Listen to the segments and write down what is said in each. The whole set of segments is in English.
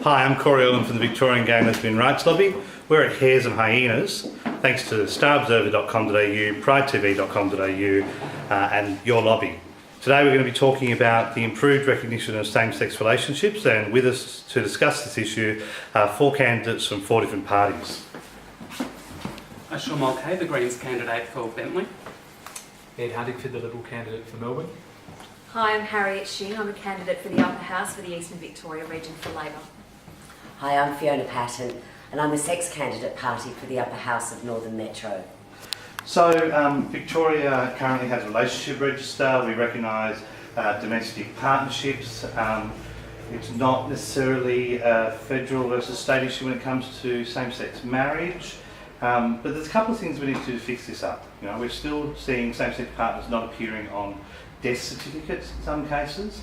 Hi, I'm Irlam from the Victorian Gay and Lesbian Rights Lobby. We're at Hares and Hyenas, thanks to starobserver.com.au, pridetv.com.au and your lobby. Today we're going to be talking about the improved recognition of same-sex relationships, and with us to discuss this issue are 4 candidates from 4 different parties. Sean Mulcahy, the Greens candidate for Bentley. Ed Huntingford, the Liberal candidate for Melbourne. Hi, I'm Harriet Shing. I'm a candidate for the Upper House for the Eastern Victoria region for Labor. Hi, I'm Fiona Patton and I'm the Sex Candidate Party for the Upper House of Northern Metro. So Victoria currently has a relationship register. We recognise domestic partnerships. It's not necessarily a federal versus state issue when it comes to same-sex marriage. But there's a couple of things we need to do to fix this up. You know, we're still seeing same-sex partners not appearing on death certificates in some cases.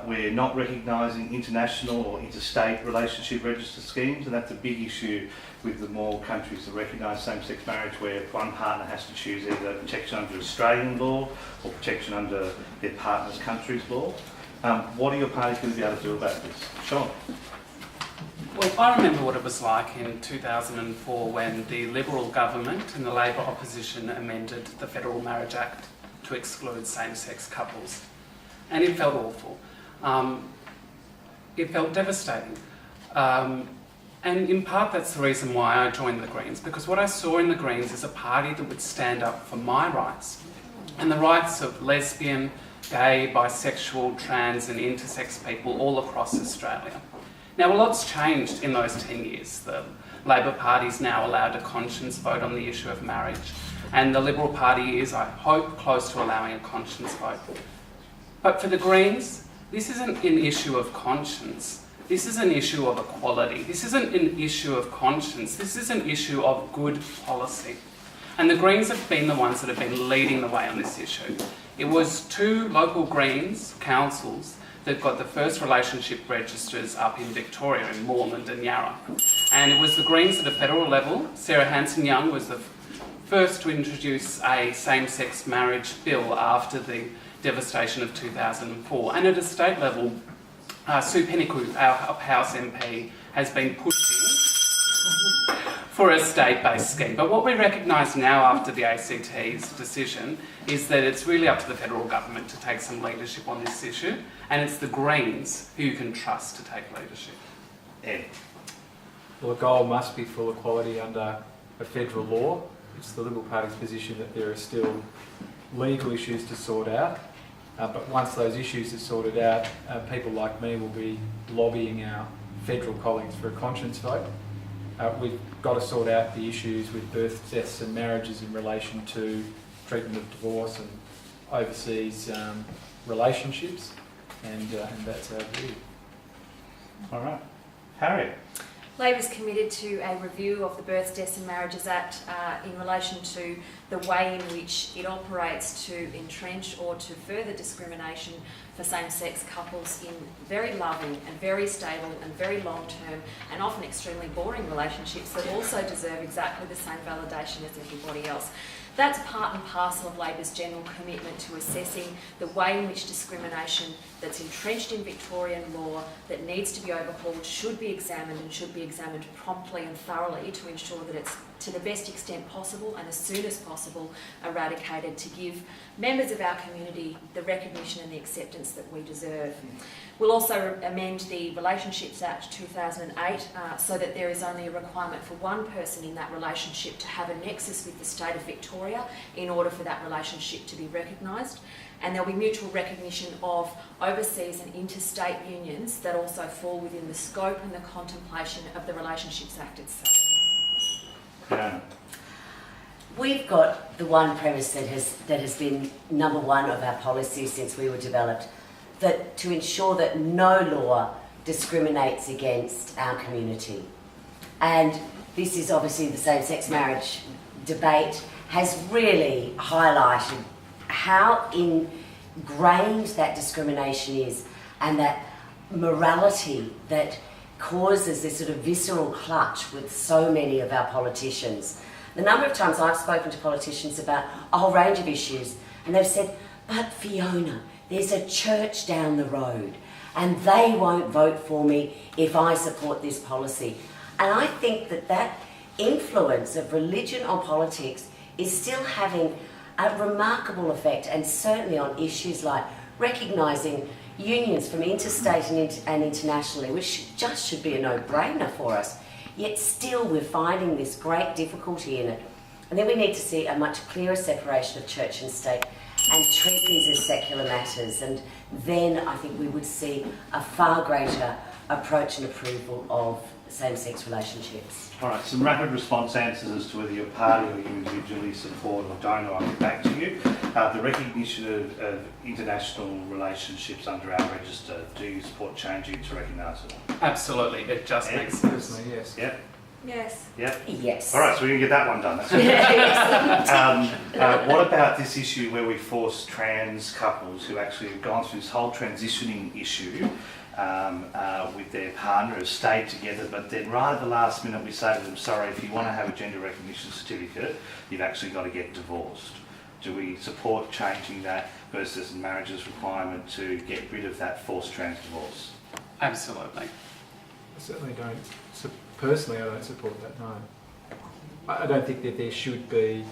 We're not recognising international or interstate relationship register schemes, and that's a big issue with the more countries that recognise same-sex marriage, where one partner has to choose either protection under Australian law or protection under their partner's country's law. What are your parties going to be able to do about this? Sean? Well, I remember what it was like in 2004 when the Liberal government and the Labor opposition amended the Federal Marriage Act to exclude same-sex couples. And it felt awful. It felt devastating. And in part that's the reason why I joined the Greens, because what I saw in the Greens is a party that would stand up for my rights and the rights of lesbian, gay, bisexual, trans and intersex people all across Australia. Now, a lot's changed in those 10 years. The Labor Party's now allowed a conscience vote on the issue of marriage, and the Liberal Party is, I hope, close to allowing a conscience vote. But for the Greens, this isn't an issue of conscience. This is an issue of equality. This isn't an issue of conscience. This is an issue of good policy. And the Greens have been the ones that have been leading the way on this issue. It was 2 local Greens councils that got the first relationship registers up in Victoria, in Moreland and Yarra. And it was the Greens at a federal level. Sarah Hanson-Young was the first to introduce a same-sex marriage bill after the devastation of 2004. And at a state level, Sue Pennicu, our House MP, has been pushing for a state-based scheme. But what we recognise now after the ACT's decision is that it's really up to the federal government to take some leadership on this issue, and it's the Greens who you can trust to take leadership. Ed? Well, the goal must be full equality under a federal law. It's the Liberal Party's position that there are still legal issues to sort out, but once those issues are sorted out, people like me will be lobbying our federal colleagues for a conscience vote. We've got to sort out the issues with births, deaths and marriages in relation to treatment of divorce and overseas relationships, and that's our view. All right. Harriet? Labor's committed to a review of the Births, Deaths and Marriages Act in relation to the way in which it operates to entrench or to further discrimination for same-sex couples in very loving and very stable and very long-term and often extremely boring relationships that also deserve exactly the same validation as everybody else. That's part and parcel of Labor's general commitment to assessing the way in which discrimination that's entrenched in Victorian law that needs to be overhauled should be examined, and should be examined promptly and thoroughly to ensure that it's, to the best extent possible and as soon as possible, eradicated, to give members of our community the recognition and the acceptance that we deserve. We'll also amend the Relationships Act 2008 so that there is only a requirement for one person in that relationship to have a nexus with the state of Victoria in order for that relationship to be recognised. And there'll be mutual recognition of overseas and interstate unions that also fall within the scope and the contemplation of the Relationships Act itself. Yeah. We've got the one premise that has been number one of our policies since we were developed, that to ensure that no law discriminates against our community. And this is obviously the same-sex marriage debate has really highlighted how ingrained that discrimination is, and that morality that causes this sort of visceral clutch with so many of our politicians. The number of times I've spoken to politicians about a whole range of issues, and they've said, but Fiona, there's a church down the road, and they won't vote for me if I support this policy. And I think that influence of religion on politics is still having a remarkable effect, and certainly on issues like recognising unions from interstate and internationally, which just should be a no-brainer for us. Yet still we're finding this great difficulty in it. And then we need to see a much clearer separation of church and state and treat these as secular matters. And then I think we would see a far greater approach and approval of same-sex relationships. All right, some rapid response answers as to whether you're party or you individually support or don't, I'll get back to you. The recognition of international relationships under our register, do you support changing to recognise it? Absolutely, it just makes sense. Personally, yes. Yep, Yes. yep. Yes. All right, so we're going to get that one done. That's good. What about this issue where we force trans couples who actually have gone through this whole transitioning issue with their partner, have stayed together, but then right at the last minute we say to them, sorry, if you want to have a gender recognition certificate, you've actually got to get divorced. Do we support changing that versus marriage's requirement to get rid of that forced trans divorce? Absolutely. I certainly don't, personally I don't support that, no. I don't think that they should be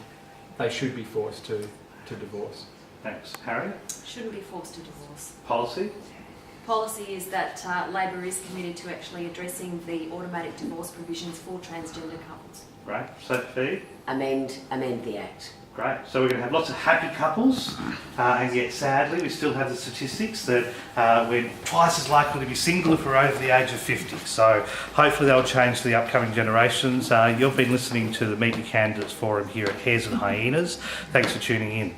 forced to divorce. Thanks. Harry? Shouldn't be forced to divorce. Policy? Policy is that Labor is committed to actually addressing the automatic divorce provisions for transgender couples. Great. Sophie? Amend the Act. Great. So we're going to have lots of happy couples, and yet sadly we still have the statistics that we're twice as likely to be single if we're over the age of 50. So hopefully that'll change the upcoming generations. You've been listening to the Meet Your Candidates Forum here at Hares and Hyenas. Thanks for tuning in.